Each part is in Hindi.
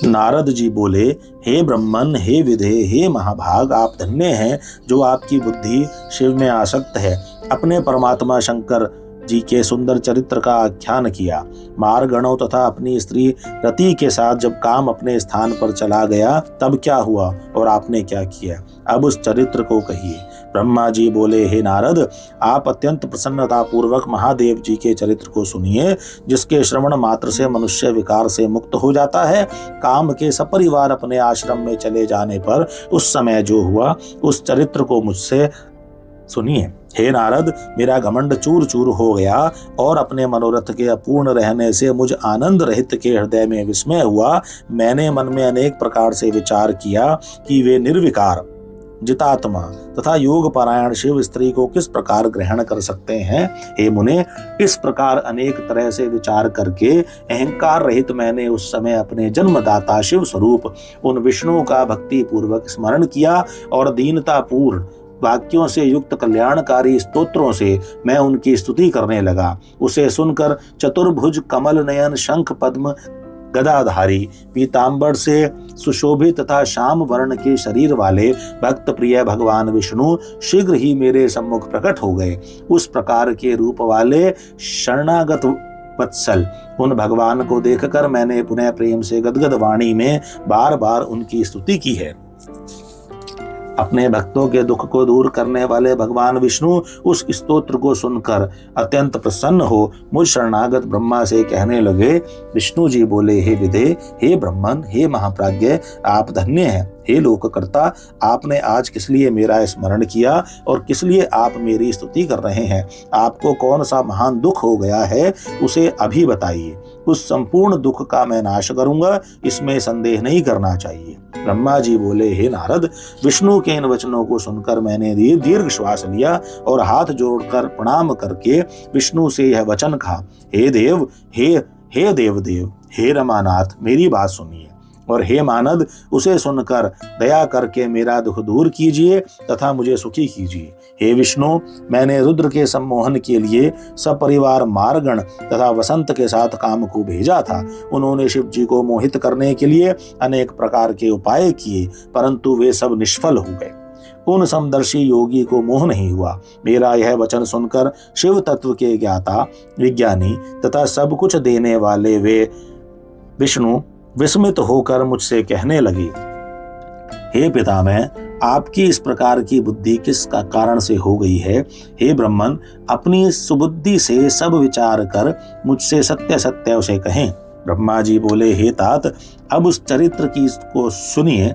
नारद जी बोले, हे ब्रह्मन, हे विधे, हे महाभाग, आप धन्य हैं जो आपकी बुद्धि शिव में आसक्त है। अपने परमात्मा शंकर जी के सुंदर चरित्र का आख्यान किया। मारगणों तथा अपनी स्त्री रति के साथ जब काम अपने स्थान पर चला गया तब क्या हुआ और आपने क्या किया, अब उस चरित्र को कहिए। ब्रह्मा जी बोले, हे नारद, आप अत्यंत प्रसन्नता पूर्वक महादेव जी के चरित्र को सुनिए, जिसके श्रवण मात्र से मनुष्य विकार से मुक्त हो जाता है। काम के सपरिवार अपने आश्रम में चले जाने पर उस समय जो हुआ, उस चरित्र को मुझसे सुनिए। हे नारद, मेरा घमंड चूर चूर हो गया और अपने मनोरथ के अपूर्ण रहने से मुझ आनंद रहित के हृदय में विस्मय हुआ। मैंने मन में अनेक प्रकार से विचार किया कि वे निर्विकार, जितात्मा तथा योग पारायण शिव स्त्री को किस प्रकार ग्रहण कर सकते हैं। हे मुने, इस प्रकार अनेक तरह से विचार करके अहंकार रहित मैंने उस समय अपने जन्मदाता शिव स्वरूप उन विष्णु का भक्ति पूर्वक स्मरण किया और दीनता पूर्ण वाक्यों से युक्त कल्याणकारी स्तोत्रों से मैं उनकी स्तुति करने लगा। उसे सुनकर चतुर्भुज कमल नयन शंख पद्म गदाधारी पीतांबर से सुशोभित तथा श्याम वर्ण के शरीर वाले भक्त प्रिय भगवान विष्णु शीघ्र ही मेरे सम्मुख प्रकट हो गए। उस प्रकार के रूप वाले शरणागत वत्सल उन भगवान को देखकर मैंने पुनः प्रेम से गदगद वाणी में बार बार उनकी स्तुति की है। अपने भक्तों के दुख को दूर करने वाले भगवान विष्णु उस स्तोत्र को सुनकर अत्यंत प्रसन्न हो मुझ शरणागत ब्रह्मा से कहने लगे। विष्णु जी बोले, हे विधे, हे ब्रह्मन, हे महाप्राज्ञ, आप धन्य हैं। हे लोककर्ता, आपने आज किस लिए मेरा स्मरण किया और किस लिए आप मेरी स्तुति कर रहे हैं। आपको कौन सा महान दुख हो गया है, उसे अभी बताइए। उस संपूर्ण दुख का मैं नाश करूंगा, इसमें संदेह नहीं करना चाहिए। ब्रह्मा जी बोले, हे नारद, विष्णु के इन वचनों को सुनकर मैंने दीर्घ श्वास लिया और हाथ जोड़कर प्रणाम करके विष्णु से यह वचन कहा, हे देव, हे देवदेव, हे रमानाथ, मेरी बात सुनिए और हे मानद, उसे सुनकर दया करके मेरा दुख दूर कीजिए तथा मुझे सुखी कीजिए। हे विष्णु, मैंने रुद्र के सम्मोहन के लिए सपरिवार मारगण तथा वसंत के साथ काम को भेजा था। उन्होंने शिव जी को मोहित करने के लिए अनेक प्रकार के उपाय किए, परंतु वे सब निष्फल हो गए। उन समदर्शी योगी को मोह नहीं हुआ। मेरा यह वचन सुनकर शिव तत्व के ज्ञाता, विज्ञानी तथा सब कुछ देने वाले वे विष्णु विस्मित होकर मुझसे कहने लगी, हे पितामह, आपकी इस प्रकार की बुद्धि किस का कारण से हो गई है। हे ब्रह्मन, अपनी सुबुद्धि से सब विचार कर मुझसे सत्य सत्य उसे कहें। ब्रह्मा जी बोले, हे तात, अब उस चरित्र की को सुनिए।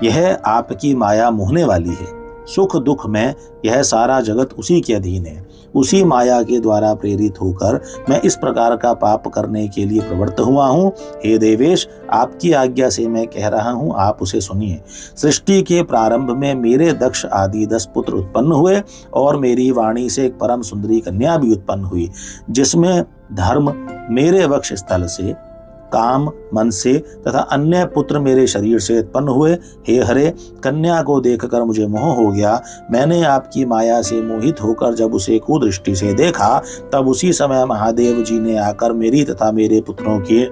यह आपकी माया मोहने वाली है। सुख दुख में यह सारा जगत उसी के अधीन है। उसी माया के द्वारा प्रेरित होकर मैं इस प्रकार का पाप करने के लिए प्रवृत्त हुआ हूँ। हे देवेश, आपकी आज्ञा से मैं कह रहा हूँ, आप उसे सुनिए। सृष्टि के प्रारंभ में मेरे दक्ष आदि 10 पुत्र उत्पन्न हुए और मेरी वाणी से एक परम सुंदरी कन्या भी उत्पन्न हुई, जिसमें धर्म मेरे वक्ष स्थल से, काम मन से तथा अन्य पुत्र मेरे शरीर से उत्पन्न हुए। हे हरे, कन्या को देखकर मुझे मोह हो गया। मैंने आपकी माया से मोहित होकर जब उसे कुदृष्टि से देखा, तब उसी समय महादेव जी ने आकर मेरी तथा मेरे पुत्रों की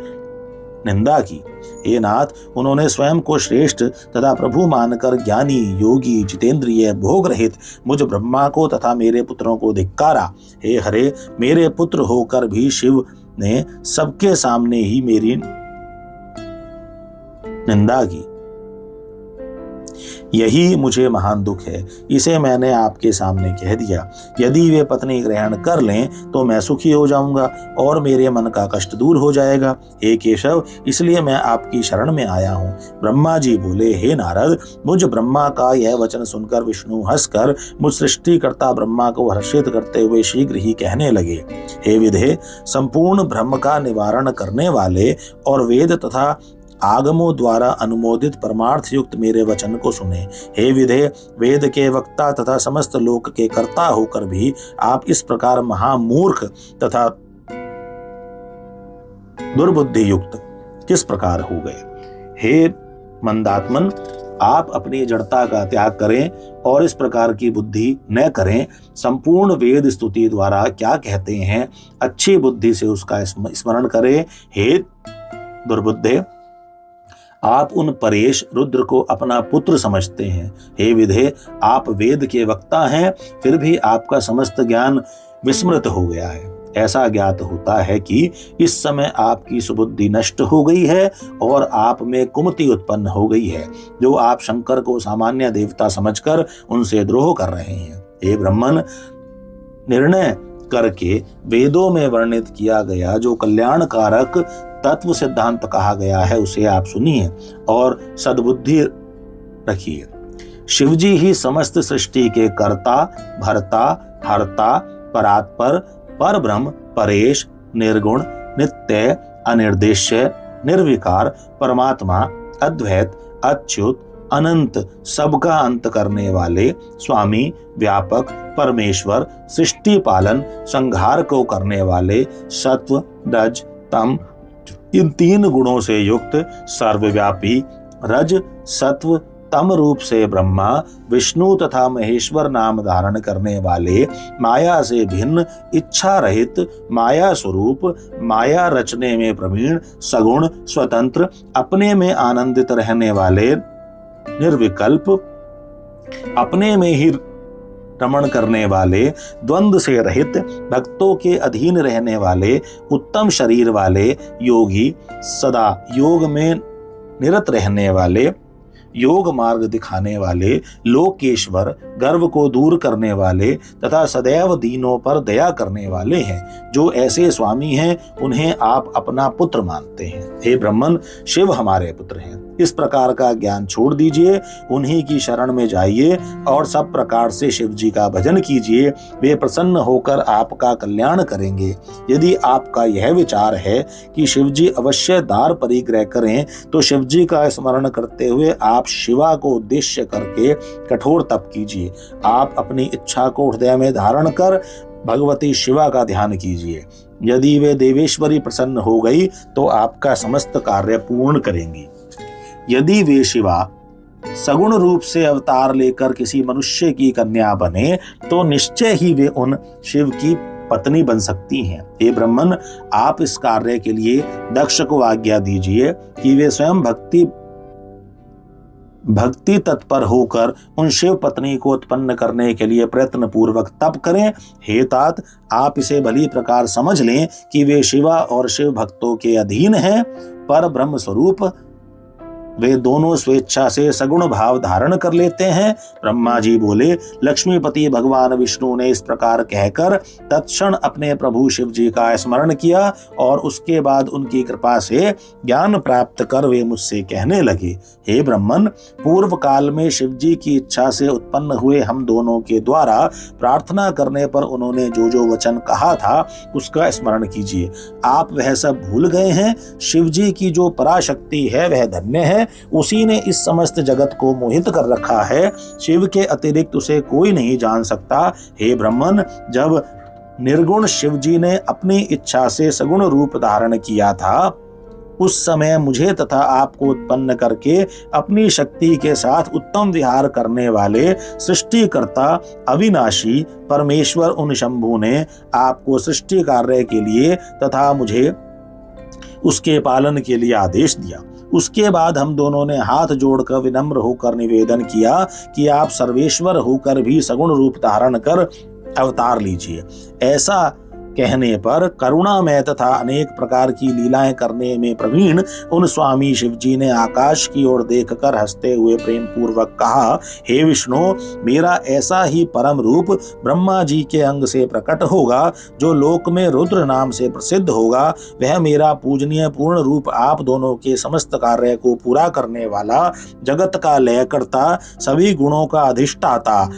निंदा की। हे नाथ, उन्होंने स्वयं को श्रेष्ठ तथा प्रभु मानकर ज्ञानी, योगी, जितेंद्रिय, भोग रहित मुझ ब्रह्मा को तथा मेरे पुत्रों को धिक्कारा। हे हरे, मेरे पुत्र होकर भी शिव ने सबके सामने ही मेरी निंदा की। यही मुझे महान दुख है। इसे मैंने आपके सामने कह दिया। यदि वे पत्नी ग्रहण कर लें तो मैं सुखी हो जाऊंगा और मेरे मन का कष्ट दूर हो जाएगा। हे केशव, इसलिए मैं आपकी शरण में आया हूँ। ब्रह्मा जी बोले, हे नारद, मुझ ब्रह्मा का यह वचन सुनकर विष्णु हंसकर मुझ सृष्टिकर्ता ब्रह्मा को हर्षित करते हुए शीघ्र ही कहने लगे, हे विधे, संपूर्ण भ्रम का निवारण करने वाले और वेद तथा आगमों द्वारा अनुमोदित परमार्थ युक्त मेरे वचन को सुने। हे विधे, वेद के वक्ता तथा समस्त लोक के कर्ता होकर भी आप इस प्रकार महामूर्ख तथा दुर्बुद्धि युक्त किस प्रकार हो गए। हे मंदात्मन, आप अपनी जड़ता का त्याग करें और इस प्रकार की बुद्धि न करें। संपूर्ण वेद स्तुति द्वारा क्या कहते हैं, अच्छी बुद्धि से उसका स्मरण करें। हे दुर्बुद्धे, आप उन परेश रुद्र को अपना पुत्र समझते हैं। हे विधे, आप वेद के वक्ता हैं, फिर भी आपका समस्त ज्ञान विस्मृत हो गया है। ऐसा ज्ञात होता है कि इस समय आपकी सुबुद्धि नष्ट हो गई है और आप में कुमति उत्पन्न हो गई है, जो आप शंकर को सामान्य देवता समझकर उनसे द्रोह कर रहे हैं। हे ब्राह्मण, निर्णय करके वेदों में वर्णित किया गया जो कल्याणकारक तत्व सिद्धांत कहा गया है, उसे आप सुनिए और सद्बुद्धि रखिए। शिवजी ही समस्त सृष्टि के कर्ता, भर्ता, हर्ता, परात्पर, परब्रह्म, परेश, निर्गुण, नित्य, अनिर्देश्य, निर्विकार, परमात्मा, अद्वैत, अच्युत, अनंत, सबका अंत करने वाले, स्वामी, व्यापक, परमेश्वर, सृष्टि पालन, संहार को करने वाले, सत्व, रज, तम, इन 3 गुणों से युक्त, सर्वव्यापी, रज, सत्व, तम रूप से ब्रह्मा, विष्णु तथा महेश्वर नाम धारण करने वाले, माया से भिन्न, इच्छा रहित, माया स्वरूप, माया रचने में प्रवीण, सगुण, स्वतंत्र, अपने में आनंदित रहने वाले, निर्विकल्प, अपने में ही रमण करने वाले, द्वंद्व से रहित, भक्तों के अधीन रहने वाले, उत्तम शरीर वाले, योगी, सदा योग में निरत रहने वाले, योग मार्ग दिखाने वाले, लोकेश्वर, गर्व को दूर करने वाले तथा सदैव दीनों पर दया करने वाले हैं। जो ऐसे स्वामी हैं, उन्हें आप अपना पुत्र मानते हैं। हे ब्राह्मण, शिव हमारे पुत्र हैं। इस प्रकार का ज्ञान छोड़ दीजिए, उन्हीं की शरण में जाइए और सब प्रकार से शिव जी का भजन कीजिए। वे प्रसन्न होकर आपका कल्याण करेंगे। यदि आपका यह विचार है कि शिव जी अवश्य दार परिग्रह करें, तो शिव जी का स्मरण करते हुए आप शिवा को उद्देश्य करके कठोर तप कीजिए। आप अपनी इच्छा को हृदय में धारण कर भगवती शिवा का ध्यान कीजिए। यदि वे देवेश्वरी प्रसन्न हो गई तो आपका समस्त कार्य पूर्ण करेंगी। यदि वे शिवा सगुण रूप से अवतार लेकर किसी मनुष्य की कन्या बने, तो निश्चय ही वे उन शिव की पत्नी बन सकती हैं। हे ब्राह्मण, आप इस कार्य के लिए दक्ष को आज्ञा दीजिए कि वे स्वयं भक्ति तत्पर होकर उन शिव पत्नी को उत्पन्न करने के लिए प्रयत्न पूर्वक तप करें। हे तात, आप इसे भली प्रकार समझ लें कि वे शिवा और शिव भक्तों के अधीन हैं। पर ब्रह्म स्वरूप वे दोनों स्वेच्छा से सगुण भाव धारण कर लेते हैं। ब्रह्मा जी बोले, लक्ष्मीपति भगवान विष्णु ने इस प्रकार कहकर तत्क्षण अपने प्रभु शिव जी का स्मरण किया और उसके बाद उनकी कृपा से ज्ञान प्राप्त कर वे मुझसे कहने लगे, हे ब्राह्मण, पूर्व काल में शिव जी की इच्छा से उत्पन्न हुए हम दोनों के द्वारा प्रार्थना करने पर उन्होंने जो जो वचन कहा था उसका स्मरण कीजिए। आप वह सब भूल गए हैं। शिव जी की जो पराशक्ति है वह धन्य है। उसी ने इस समस्त जगत को मोहित कर रखा है। शिव के अतिरिक्त उसे कोई नहीं जान सकता। हे ब्राह्मण, जब निर्गुण शिव जी ने अपनी इच्छा से सगुण रूप धारण किया था, उस समय मुझे तथा आपको उत्पन्न करके अपनी शक्ति के साथ उत्तम विहार करने वाले सृष्टिकर्ता अविनाशी परमेश्वर उन शंभु ने आपको सृष्टि कार्य के लिए तथा मुझे उसके पालन के लिए आदेश दिया। उसके बाद हम दोनों ने हाथ जोड़कर विनम्र होकर निवेदन किया कि आप सर्वेश्वर होकर भी सगुण रूप धारण कर अवतार लीजिए। ऐसा कहने पर करुणामय तथा अनेक प्रकार की लीलाएं करने में प्रवीण उन स्वामी शिव जी ने आकाश की ओर देखकर हंसते हुए प्रेम पूर्वक कहा, हे विष्णु, मेरा ऐसा ही परम रूप ब्रह्मा जी के अंग से प्रकट होगा जो लोक में रुद्र नाम से प्रसिद्ध होगा। वह मेरा पूजनीय पूर्ण रूप आप दोनों के समस्त कार्य को पूरा करने वाला, जगत का लयकर्ता, सभी गुणों का अधिष्ठाता,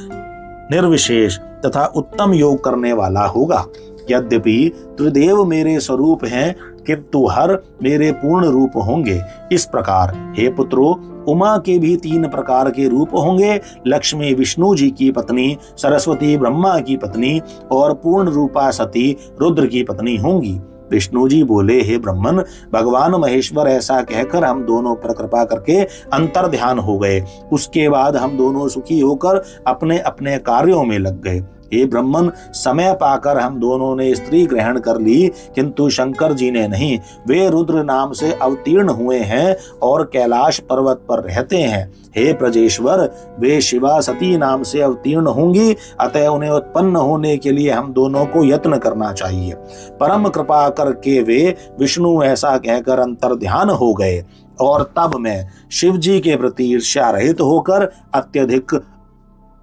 निर्विशेष तथा उत्तम योग करने वाला होगा। यद्यपि त्रिदेव मेरे स्वरूप हैं, किंतु हर मेरे पूर्ण रूप होंगे। इस प्रकार हे पुत्रो, उमा के भी 3 प्रकार के रूप होंगे। लक्ष्मी विष्णु जी की पत्नी, सरस्वती ब्रह्मा की पत्नी और पूर्ण रूपा सती रुद्र की पत्नी होंगी। विष्णु जी बोले, हे ब्राह्मण, भगवान महेश्वर ऐसा कहकर हम दोनों पर कृपा करके अंतर ध्यान हो गए। उसके बाद हम दोनों सुखी होकर अपने अपने कार्यों में लग गए। हे ब्रह्मन, समय पाकर हम दोनों ने स्त्री ग्रहण कर ली, किंतु शंकर जी ने नहीं। वे रुद्र नाम से अवतीर्ण हुए हैं और कैलाश पर्वत पर रहते हैं। हे प्रजेश्वर, वे शिवा सती नाम से अवतीर्ण होंगी, अतः उन्हें उत्पन्न होने के लिए हम दोनों को यत्न करना चाहिए। परम कृपा करके वे विष्णु ऐसा कहकर अंतर्ध्यान हो गए और तब मैं शिव जी के प्रति ईर्ष्या रहित होकर अत्यधिक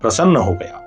प्रसन्न हो गया।